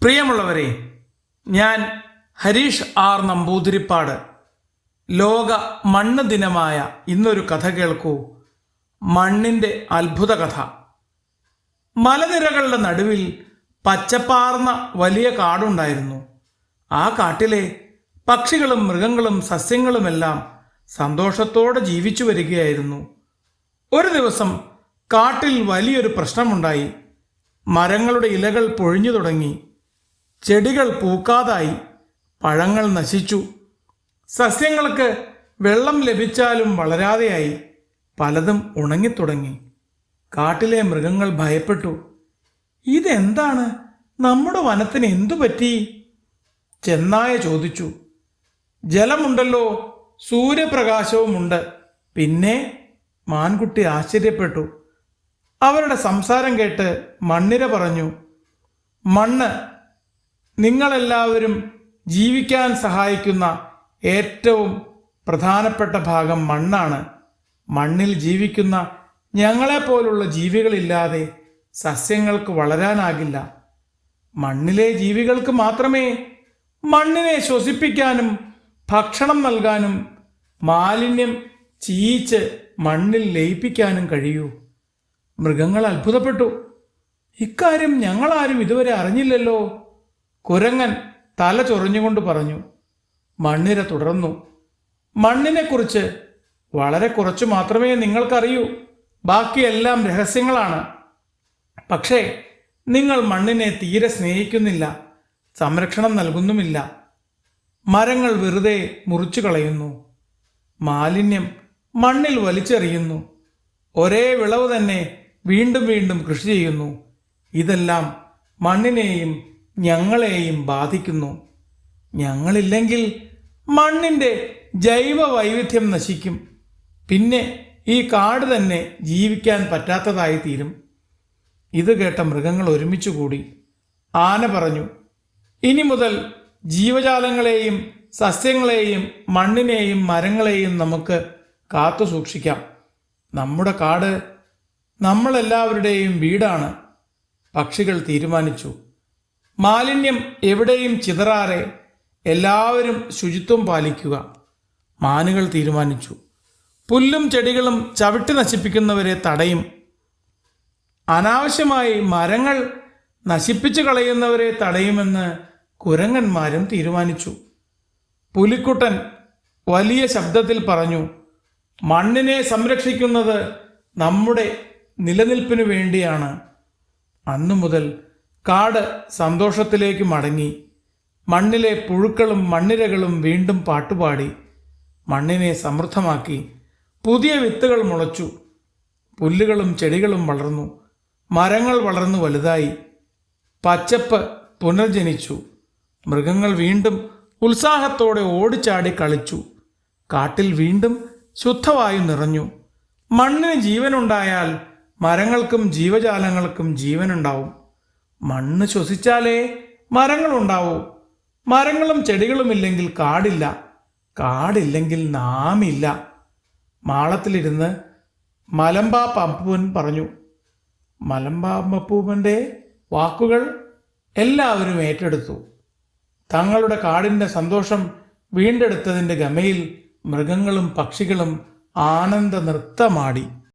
പ്രിയമുള്ളവരെ, ഞാൻ ഹരീഷ് ആർ നമ്പൂതിരിപ്പാട്. ലോക മണ്ണ് ദിനമായ ഇന്നൊരു കഥ കേൾക്കൂ. മണ്ണിൻ്റെ അത്ഭുത കഥ. മലനിരകളുടെ നടുവിൽ പച്ചപ്പാർന്ന വലിയ കാടുണ്ടായിരുന്നു. ആ കാട്ടിലെ പക്ഷികളും മൃഗങ്ങളും സസ്യങ്ങളുമെല്ലാം സന്തോഷത്തോടെ ജീവിച്ചു വരികയായിരുന്നു. ഒരു ദിവസം കാട്ടിൽ വലിയൊരു പ്രശ്നമുണ്ടായി. മരങ്ങളുടെ ഇലകൾ പൊഴിഞ്ഞു തുടങ്ങി, ചെടികൾ പൂക്കാതായി, പഴങ്ങൾ നശിച്ചു. സസ്യങ്ങൾക്ക് വെള്ളം ലഭിച്ചാലും വളരാതെയായി, പലതും ഉണങ്ങിത്തുടങ്ങി. കാട്ടിലെ മൃഗങ്ങൾ ഭയപ്പെട്ടു. ഇതെന്താണ്? നമ്മുടെ വനത്തിന് എന്തു പറ്റി? ചെന്നായ ചോദിച്ചു. ജലമുണ്ടല്ലോ, സൂര്യപ്രകാശവുമുണ്ട്. പിന്നെ? മാൻകുട്ടി ആശ്ചര്യപ്പെട്ടു. അവരുടെ സംസാരം കേട്ട് മണ്ണിര പറഞ്ഞു, മണ്ണ് നിങ്ങളെല്ലാവരും ജീവിക്കാൻ സഹായിക്കുന്ന ഏറ്റവും പ്രധാനപ്പെട്ട ഭാഗം മണ്ണാണ്. മണ്ണിൽ ജീവിക്കുന്ന ഞങ്ങളെപ്പോലുള്ള ജീവികളില്ലാതെ സസ്യങ്ങൾക്ക് വളരാനാകില്ല. മണ്ണിലെ ജീവികൾക്ക് മാത്രമേ മണ്ണിനെ ശ്വസിപ്പിക്കാനും ഭക്ഷണം നൽകാനും മാലിന്യം ചീയിച്ച് മണ്ണിൽ ലയിപ്പിക്കാനും കഴിയൂ. മൃഗങ്ങൾ അത്ഭുതപ്പെട്ടു. ഇക്കാര്യം ഞങ്ങളാരും ഇതുവരെ അറിഞ്ഞില്ലല്ലോ. കുരങ്ങൻ തല ചൊറിഞ്ഞുകൊണ്ട് പറഞ്ഞു. മണ്ണിര തുടർന്നു. മണ്ണിനെക്കുറിച്ച് വളരെ കുറച്ച് മാത്രമേ നിങ്ങൾക്കറിയൂ. ബാക്കിയെല്ലാം രഹസ്യങ്ങളാണ്. പക്ഷേ നിങ്ങൾ മണ്ണിനെ തീരെ സ്നേഹിക്കുന്നില്ല, സംരക്ഷണം നൽകുന്നുമില്ല. മരങ്ങൾ വെറുതെ മുറിച്ചു കളയുന്നു, മാലിന്യം മണ്ണിൽ വലിച്ചെറിയുന്നു, ഒരേ വിളവ് തന്നെ വീണ്ടും വീണ്ടും കൃഷി ചെയ്യുന്നു. ഇതെല്ലാം മണ്ണിനെയും ഞങ്ങളെയും ബാധിക്കുന്നു. ഞങ്ങളില്ലെങ്കിൽ മണ്ണിൻ്റെ ജൈവ വൈവിധ്യം നശിക്കും. പിന്നെ ഈ കാട് തന്നെ ജീവിക്കാൻ പറ്റാത്തതായി തീരും. ഇത് കേട്ട മൃഗങ്ങൾ ഒരുമിച്ച് കൂടി. ആന പറഞ്ഞു, ഇനി മുതൽ ജീവജാലങ്ങളെയും സസ്യങ്ങളെയും മണ്ണിനെയും മരങ്ങളെയും നമുക്ക് കാത്തു സൂക്ഷിക്കാം. നമ്മുടെ കാട് നമ്മളെല്ലാവരുടെയും വീടാണ്. പക്ഷികൾ തീരുമാനിച്ചു. മാലിന്യം എവിടെയും ചിതറാതെ എല്ലാവരും ശുചിത്വം പാലിക്കുക. മാനുകൾ തീരുമാനിച്ചു. പുല്ലും ചെടികളും ചവിട്ടി നശിപ്പിക്കുന്നവരെ തടയും. അനാവശ്യമായി മരങ്ങൾ നശിപ്പിച്ചു കളയുന്നവരെ തടയുമെന്ന് കുരങ്ങന്മാരും തീരുമാനിച്ചു. പുലിക്കുട്ടൻ വലിയ ശബ്ദത്തിൽ പറഞ്ഞു, മണ്ണിനെ സംരക്ഷിക്കുന്നത് നമ്മുടെ നിലനിൽപ്പിനു വേണ്ടിയാണ്. അന്നു മുതൽ കാട് സന്തോഷത്തിലേക്ക് മടങ്ങി. മണ്ണിലെ പുഴുക്കളും മണ്ണിരകളും വീണ്ടും പാട്ടുപാടി. മണ്ണിനെ സമൃദ്ധമാക്കി. പുതിയ വിത്തുകൾ മുളച്ചു. പുല്ലുകളും ചെടികളും വളർന്നു. മരങ്ങൾ വളർന്നു വലുതായി. പച്ചപ്പ് പുനർജനിച്ചു. മൃഗങ്ങൾ വീണ്ടും ഉത്സാഹത്തോടെ ഓടിച്ചാടി കളിച്ചു. കാട്ടിൽ വീണ്ടും ശുദ്ധവായു നിറഞ്ഞു. മണ്ണിന് ജീവനുണ്ടായാൽ മരങ്ങൾക്കും ജീവജാലങ്ങൾക്കും ജീവനുണ്ടാവും. മണ്ണ് ശ്വസിച്ചാലേ മരങ്ങളുണ്ടാവൂ. മരങ്ങളും ചെടികളുമില്ലെങ്കിൽ കാടില്ല. കാടില്ലെങ്കിൽ നാമില്ല. മാളത്തിലിരുന്ന് മലമ്പാപ്പ് അപ്പൂപ്പൻ പറഞ്ഞു. മലമ്പാപ്പ് അപ്പൂപ്പൻ്റെ വാക്കുകൾ എല്ലാവരും ഏറ്റെടുത്തു. തങ്ങളുടെ കാടിൻ്റെ സന്തോഷം വീണ്ടെടുത്തതിൻ്റെ ഗമയിൽ മൃഗങ്ങളും പക്ഷികളും ആനന്ദ നൃത്തമാടി.